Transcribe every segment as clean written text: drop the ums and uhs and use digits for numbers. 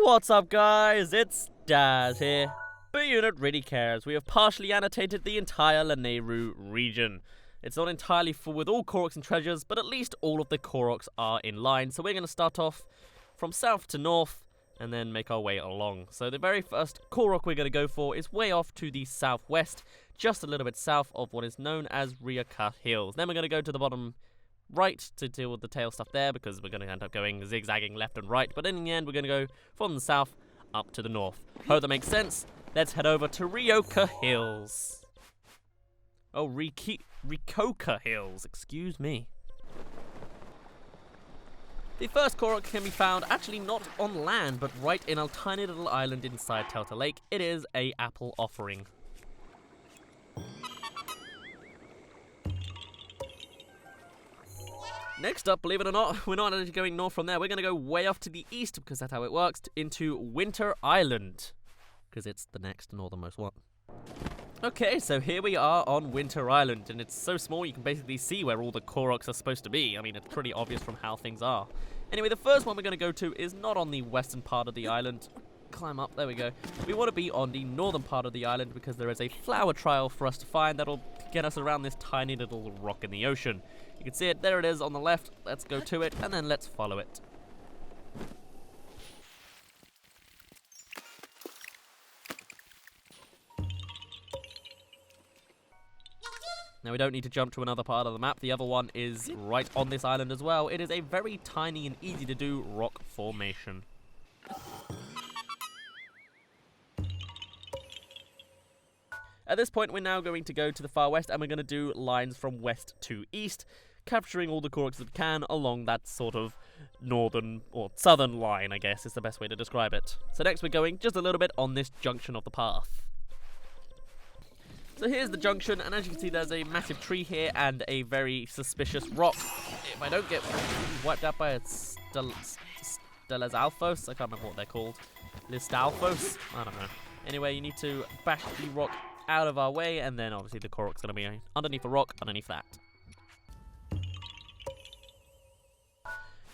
What's up, guys? It's Daz here. B Unit really cares. We have partially annotated the entire Lanayru region. It's not entirely full with all Koroks and treasures, but at least all of the Koroks are in line. So we're going to start off from south to north and then make our way along. So the very first Korok we're going to go for is way off to the southwest, just a little bit south of what is known as YAHAHA Hills. Then we're going to go to the bottom right to deal with the tail stuff there, because we're going to end up going zigzagging left and right. But in the end, we're going to go from the south up to the north. Hope that makes sense. Let's head over to Ryoka Hills. Oh, Rikoka Hills, excuse me. The first Korok can be found actually not on land, but right in a tiny little island inside Telta Lake. It is a apple offering. Next up, believe it or not, we're not actually going north from there. We're going to go way off to the east, because that's how it works, into Winter Island, because it's the next northernmost one. Okay, so here we are on Winter Island, and it's so small you can basically see where all the Koroks are supposed to be. I mean, it's pretty obvious from how things are. Anyway, the first one we're going to go to is not on the western part of the island. Climb up, there we go. We want to be on the northern part of the island, because there is a flower trail for us to find that'll get us around this tiny little rock in the ocean. You can see it, there it is on the left. Let's go to it, and then let's follow it. Now, we don't need to jump to another part of the map. The other one is right on this island as well. It is a very tiny and easy to do rock formation. At this point, we're now going to go to the far west, and we're going to do lines from west to east, capturing all the Koroks that we can along that sort of northern or southern line, I guess is the best way to describe it. So next we're going just a little bit on this junction of the path. So here's the junction, and as you can see, there's a massive tree here and a very suspicious rock. If I don't get wiped out by a Stelazalphos, I can't remember what they're called. Listalphos? I don't know. Anyway, you need to bash the rock out of our way, and then obviously the Korok's going to be underneath the rock, underneath that.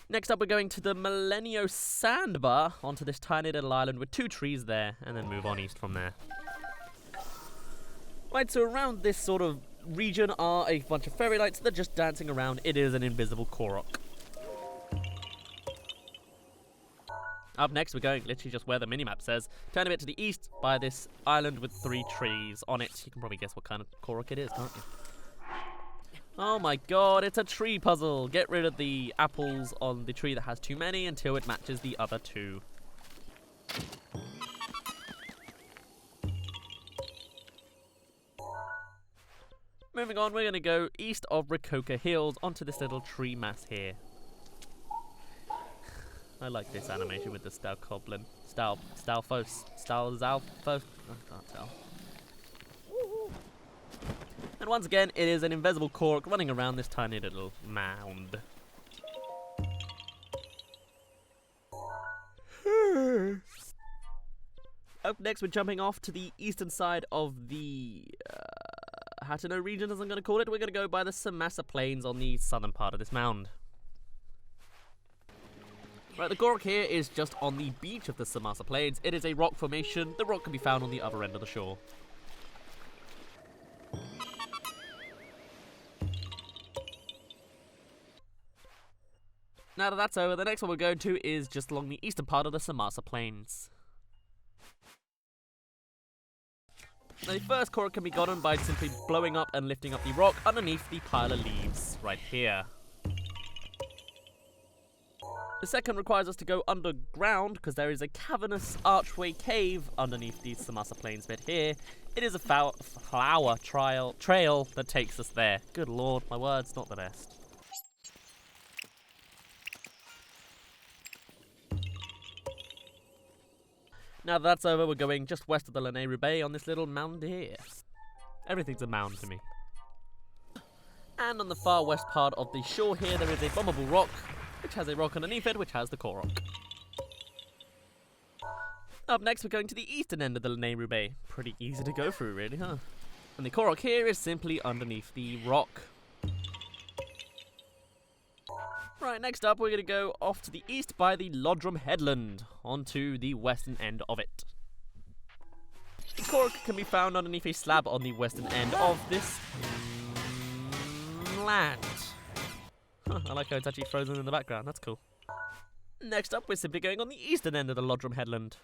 Next up, we're going to the Millennium Sandbar, onto this tiny little island with two trees there, and then move on east from there. Right, so around this sort of region are a bunch of fairy lights that are just dancing around. It is an invisible Korok. Up next, we're going literally just where the minimap says. Turn a bit to the east by this island with three trees on it. You can probably guess what kind of Korok it is, can't you? Oh my god, it's a tree puzzle. Get rid of the apples on the tree that has too many until it matches the other two. Moving on, we're going to go east of Rikoka Hills onto this little tree mass here. I like this animation with the Stalkoblin. Stalphos. I can't tell. And once again, it is an invisible Korok running around this tiny little mound. Up next, we're jumping off to the eastern side of the Hatano region, as I'm going to call it. We're going to go by the Samasa Plains on the southern part of this mound. Right, the Korok here is just on the beach of the Samasa Plains. It is a rock formation. The rock can be found on the other end of the shore. Now that that's over, the next one we're going to is just along the eastern part of the Samasa Plains. Now, the first Korok can be gotten by simply blowing up and lifting up the rock underneath the pile of leaves right here. The second requires us to go underground, because there is a cavernous archway cave underneath the Samasa Plains bit here. It is a flower trail that takes us there. Good lord, my word's not the best. Now that that's over, we're going just west of the Lanayru Bay on this little mound here. Everything's a mound to me. And on the far west part of the shore here, there is a bombable rock, which has a rock underneath it, which has the Korok. Up next, we're going to the eastern end of the Lanayru Bay. Pretty easy to go through, really, huh? And the Korok here is simply underneath the rock. Right, next up we're going to go off to the east by the Lodrum Headland, onto the western end of it. The Korok can be found underneath a slab on the western end of this land. Huh, I like how it's actually frozen in the background, that's cool. Next up, we're simply going on the eastern end of the Lodrum Headland.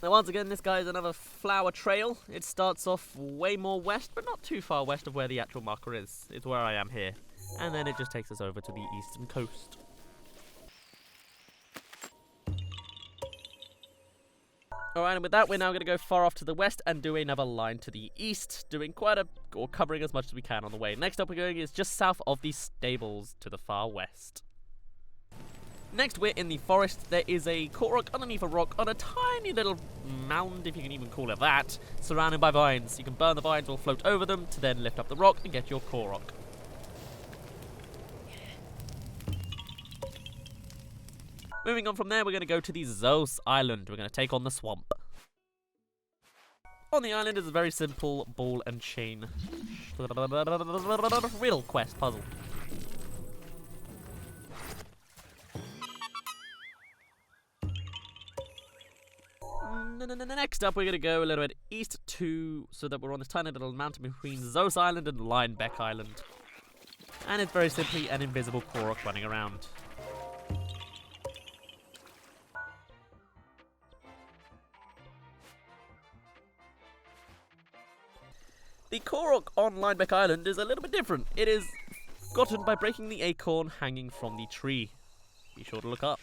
Now once again, this guy is another flower trail. It starts off way more west, but not too far west of where the actual marker is. It's where I am here. And then it just takes us over to the eastern coast. Alright, and with that, we're now going to go far off to the west and do another line to the east, doing or covering as much as we can on the way. Next up we're going is just south of the stables to the far west. Next, we're in the forest. There is a Korok underneath a rock on a tiny little mound, if you can even call it that, surrounded by vines. You can burn the vines or float over them to then lift up the rock and get your Korok. Moving on from there, we're going to go to the Zeus Island. We're going to take on the swamp. On the island is a very simple ball and chain riddle quest puzzle. Next up, we're going to go a little bit east so that we're on this tiny little mountain between Zeus Island and Linebeck Island. And it's very simply an invisible Korok running around. The Korok on Linebeck Island is a little bit different. It is gotten by breaking the acorn hanging from the tree. Be sure to look up.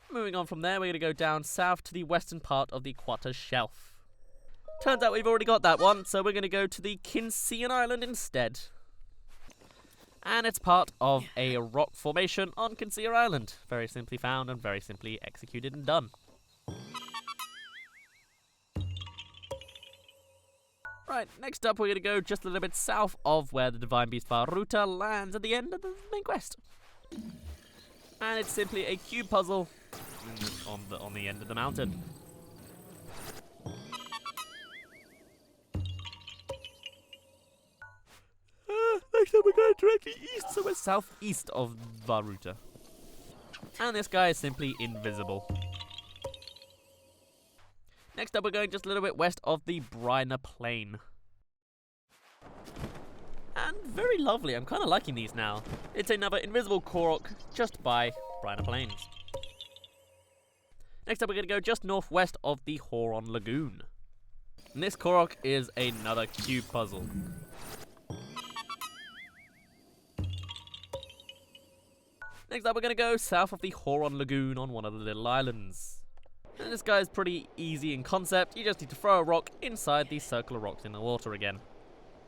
Moving on from there, we're going to go down south to the western part of the Quatta Shelf. Turns out we've already got that one, so we're going to go to the Kinsean Island instead. And it's part of a rock formation on Kinsea Island. Very simply found and very simply executed and done. Right, next up we're going to go just a little bit south of where the Divine Beast Varuta lands at the end of the main quest. And it's simply a cube puzzle on the end of the mountain. Next up we're going directly east, so we're southeast of Varuta. And this guy is simply invisible. Next up we're going just a little bit west of the Briner Plain. And very lovely, I'm kind of liking these now. It's another invisible Korok just by Briner Plains. Next up we're going to go just northwest of the Horon Lagoon. And this Korok is another cube puzzle. Next up we're going to go south of the Horon Lagoon on one of the little islands. And this guy is pretty easy in concept. You just need to throw a rock inside the circle of rocks in the water again.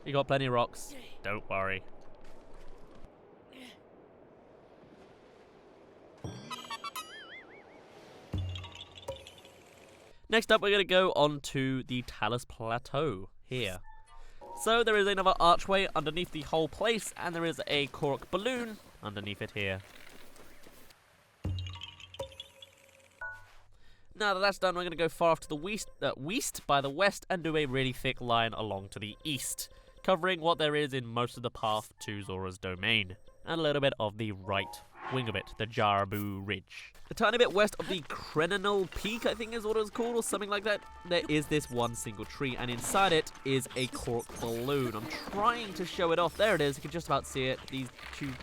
You got plenty of rocks, don't worry. Next up we're going to go on to the Talus Plateau here. So there is another archway underneath the whole place, and there is a Korok balloon underneath it here. Now that that's done, we're going to go far off to the west by the west and do a really thick line along to the east, covering what there is in most of the path to Zora's domain, and a little bit of the right wing of it, the Jarabu Ridge. A tiny bit west of the Crenanal Peak, I think is what it's called, or something like that, there is this one single tree, and inside it is a Korok balloon. I'm trying to show it off. There it is, you can just about see it. These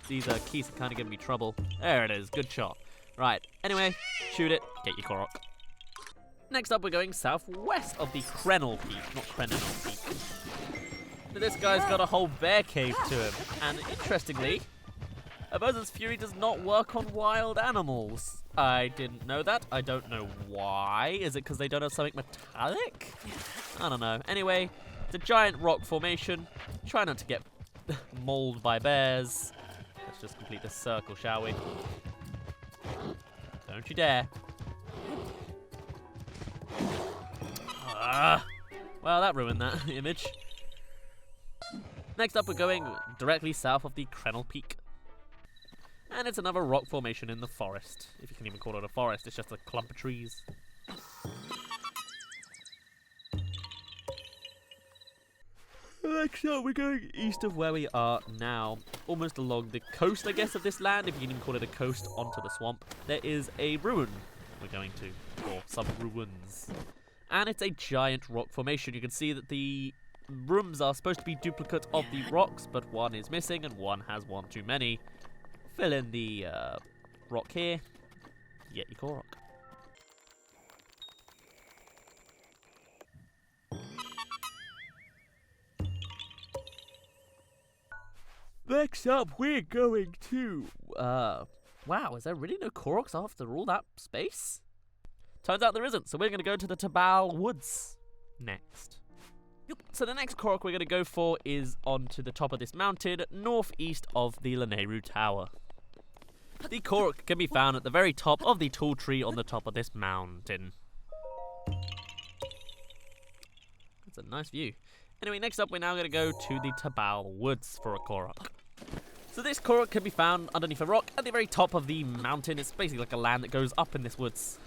keys are kind of giving me trouble. There it is, good shot. Right, anyway, shoot it, get your Korok. Next up, we're going southwest of the Crenal Peak, not Crenanal Peak. This guy's got a whole bear cave to him, and interestingly, Urbosa's Fury does not work on wild animals. I didn't know that. I don't know why. Is it because they don't have something metallic? I don't know. Anyway, it's a giant rock formation. Try not to get mauled by bears. Let's just complete this circle, shall we? Don't you dare. Well, that ruined that image. Next up, we're going directly south of the Crenal Peak. And it's another rock formation in the forest. If you can even call it a forest, it's just a clump of trees. Next up, we're going east of where we are now, almost along the coast, I guess, of this land, if you can even call it a coast, onto the swamp. There is a ruin we're going to, or some ruins. And it's a giant rock formation. You can see that the rooms are supposed to be duplicates of the rocks, but one is missing and one has one too many. Fill in the rock here, get your Korok. Next up, we're going to... wow, is there really no Koroks after all that space? Turns out there isn't, so we're going to go to the Tabal Woods next. So the next Korok we're going to go for is onto the top of this mountain, northeast of the Lanayru Tower. The Korok can be found at the very top of the tall tree on the top of this mountain. That's a nice view. Anyway, next up we're now going to go to the Tabal Woods for a Korok. So this Korok can be found underneath a rock at the very top of the mountain. It's basically like a land that goes up in this woods.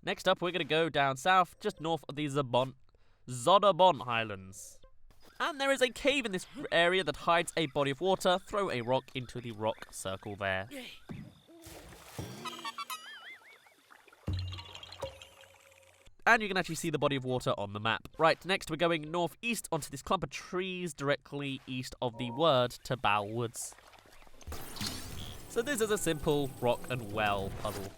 Next up, we're going to go down south, just north of the Zodabon Highlands. And there is a cave in this area that hides a body of water. Throw a rock into the rock circle there. And you can actually see the body of water on the map. Right, next we're going northeast onto this clump of trees directly east of the word Tabal Woods. So this is a simple rock and well puzzle.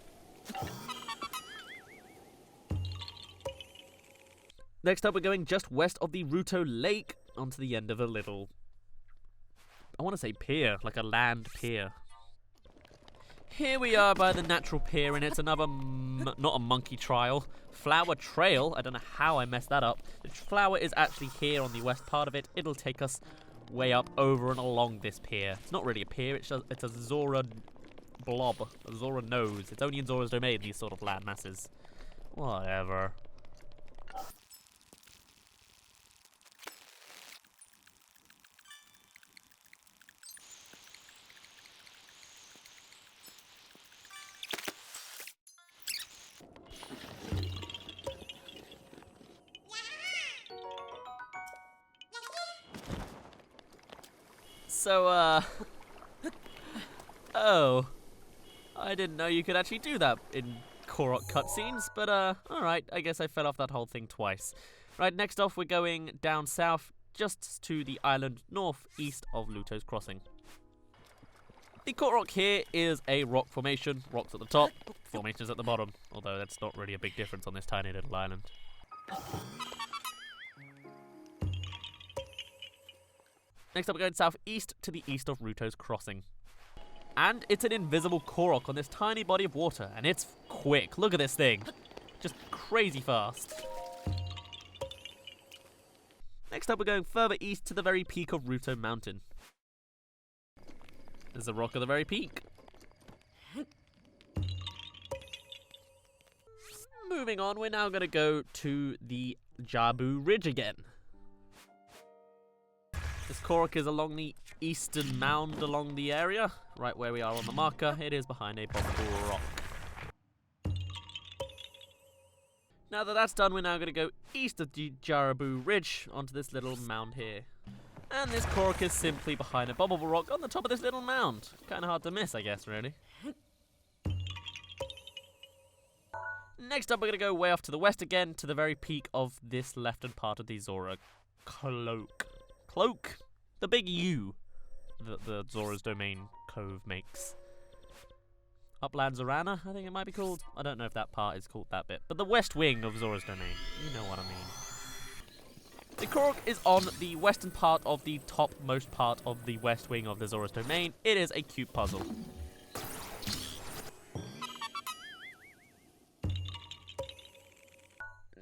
Next up we're going just west of the Ruto Lake onto the end of a little, I want to say pier, like a land pier. Here we are by the natural pier, and it's another, not a monkey trial, flower trail. I don't know how I messed that up. The flower is actually here on the west part of it. It'll take us way up over and along this pier. It's not really a pier, it's a Zora blob, a Zora nose. It's only in Zora's domain, these sort of land masses. Whatever. So, oh, I didn't know you could actually do that in Korok cutscenes, but, alright, I guess I fell off that whole thing twice. Right, next off, we're going down south, just to the island northeast of Luto's Crossing. The Korok here is a rock formation, rocks at the top, formations at the bottom, although that's not really a big difference on this tiny little island. Next up, we're going southeast to the east of Ruto's Crossing. And it's an invisible Korok on this tiny body of water, and it's quick. Look at this thing. Just crazy fast. Next up, we're going further east to the very peak of Ruto Mountain. There's a rock at the very peak. Moving on, we're now going to go to the Jabu Ridge again. This Korok is along the eastern mound along the area, right where we are on the marker. It is behind a bobbable rock. Now that that's done, we're now going to go east of the Jarabu Ridge onto this little mound here. And this Korok is simply behind a bobbable rock on the top of this little mound. Kind of hard to miss, I guess, really. Next up, we're going to go way off to the west again, to the very peak of this left-hand part of the Zora Cloak? The big U that the Zora's Domain Cove makes. Upland Zorana, I think it might be called. I don't know if that part is called that bit. But the west wing of Zora's Domain. You know what I mean. The Korok is on the western part of the topmost part of the west wing of the Zora's Domain. It is a cute puzzle.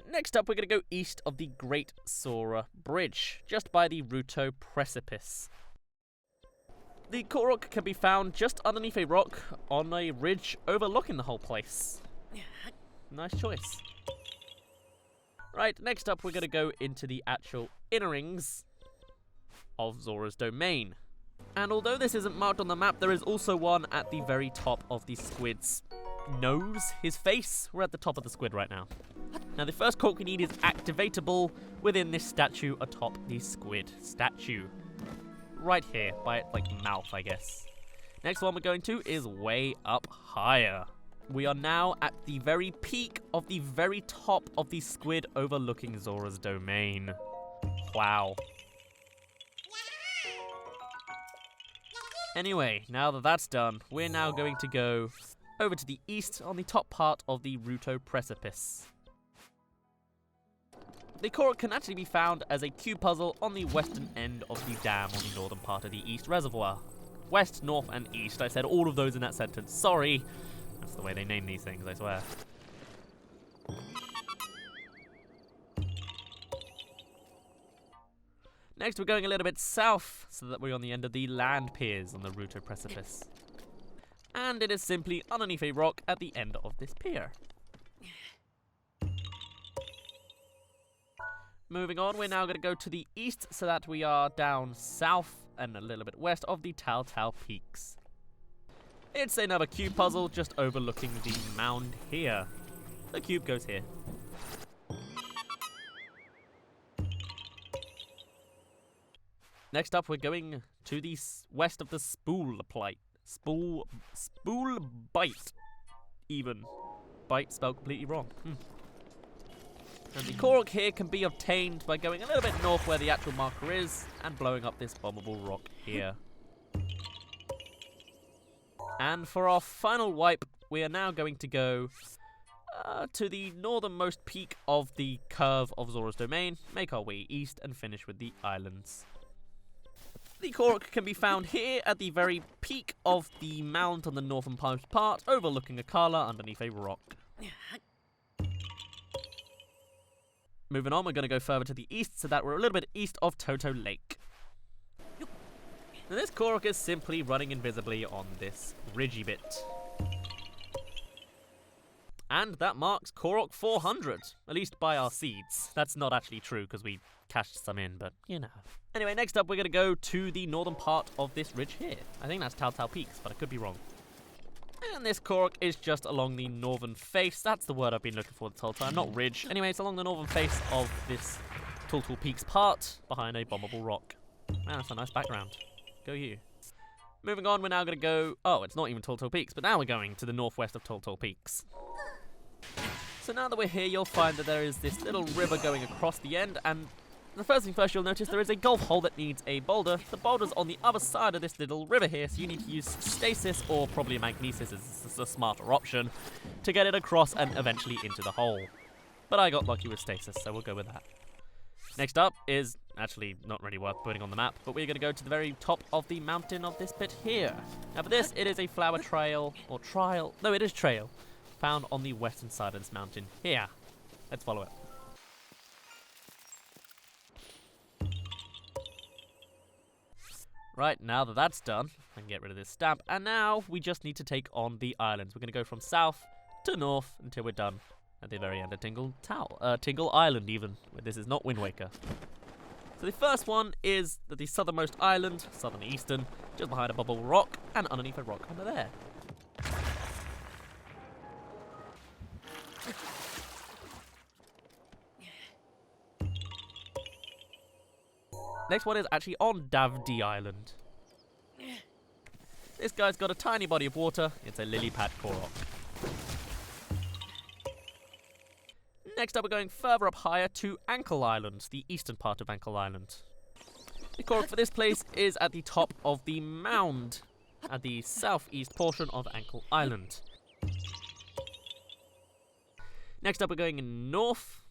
Next up, we're going to go east of the Great Zora Bridge, just by the Ruto Precipice. The Korok can be found just underneath a rock on a ridge overlooking the whole place. Nice choice. Right, next up, we're going to go into the actual inner rings of Zora's Domain. And although this isn't marked on the map, there is also one at the very top of the squid's nose, his face. We're at the top of the squid right now. Now the first Korok we need is activatable within this statue atop the squid statue. Right here, by its mouth, I guess. Next one we're going to is way up higher. We are now at the very peak of the very top of the squid overlooking Zora's domain. Wow. Anyway, now that that's done, we're now going to go over to the east on the top part of the Ruto Precipice. The Korok can actually be found as a cube puzzle on the western end of the dam on the northern part of the East Reservoir. West, north, and east. I said all of those in that sentence. Sorry. That's the way they name these things, I swear. Next, we're going a little bit south, so that we're on the end of the land piers on the Ruto Precipice. And it is simply underneath a rock at the end of this pier. Moving on, we're now going to go to the east, so that we are down south and a little bit west of the Tao Tao Peaks. It's another cube puzzle just overlooking the mound here. The cube goes here. Next up, we're going to the west of the Spool Bite. Spool Bite. Even. Bite spelled completely wrong. And the Korok here can be obtained by going a little bit north where the actual marker is and blowing up this bombable rock here. And for our final wipe, we are now going to go to the northernmost peak of the curve of Zora's domain, make our way east, and finish with the islands. The Korok can be found here at the very peak of the mount on the northernmost part, overlooking Akala underneath a rock. Moving on, we're going to go further to the east, so that we're a little bit east of Toto Lake. Now this Korok is simply running invisibly on this ridgy bit. And that marks Korok 400, at least by our seeds. That's not actually true, because we cashed some in, but you know. Anyway, next up we're going to go to the northern part of this ridge here. I think that's Tao Tao Peaks, but I could be wrong. And this Korok is just along the northern face. That's the word I've been looking for this whole time, not ridge. Anyway, it's along the northern face of this Tall Tall Peaks part, behind a bombable rock. Man, that's a nice background. Go you. Moving on, we're now going to go... Oh, it's not even Tall Tall Peaks, but now we're going to the northwest of Tall Tall Peaks. So now that we're here, you'll find that there is this little river going across the end, and the first thing first you'll notice there is a golf hole that needs a boulder. The boulder's on the other side of this little river here, so you need to use stasis, or probably a magnesis is a smarter option, to get it across and eventually into the hole. But I got lucky with stasis, so we'll go with that. Next up is actually not really worth putting on the map, but we're going to go to the very top of the mountain of this bit here. Now for this, it is a flower trail, or trial, no it is trail, found on the western side of this mountain here. Let's follow it. Right, now that that's done, I can get rid of this stamp, and now we just need to take on the islands. We're going to go from south to north until we're done at the very end of Tingle Island even. This is not Wind Waker. So the first one is the southernmost island, southern eastern, just behind a bubble rock, and underneath a rock under there. Next one is actually on Davdi Island. This guy's got a tiny body of water. It's a lily pad Korok. Next up, we're going further up higher to Ankle Island, the eastern part of Ankle Island. The Korok for this place is at the top of the mound at the southeast portion of Ankle Island. Next up, we're going north,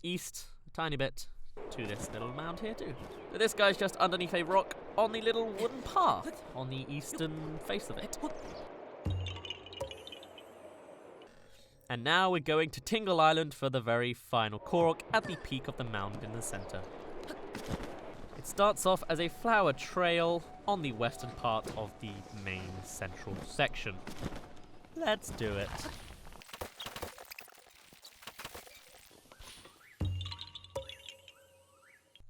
east, a tiny bit, to this little mound here too. So this guy's just underneath a rock on the little wooden path on the eastern face of it. And now we're going to Tingle Island for the very final Korok at the peak of the mound in the center. It starts off as a flower trail on the western part of the main central section. Let's do it.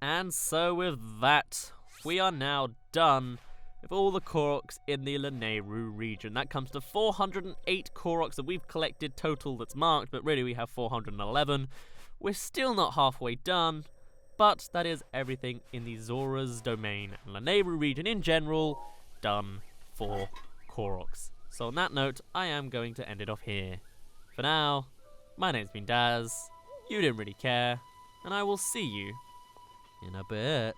And so with that, we are now done with all the Koroks in the Lanayru region. That comes to 408 Koroks that we've collected total that's marked, but really we have 411. We're still not halfway done, but that is everything in the Zora's Domain and Lanayru region in general done for Koroks. So on that note, I am going to end it off here. For now, my name's been Daz, you didn't really care, and I will see you in a bit.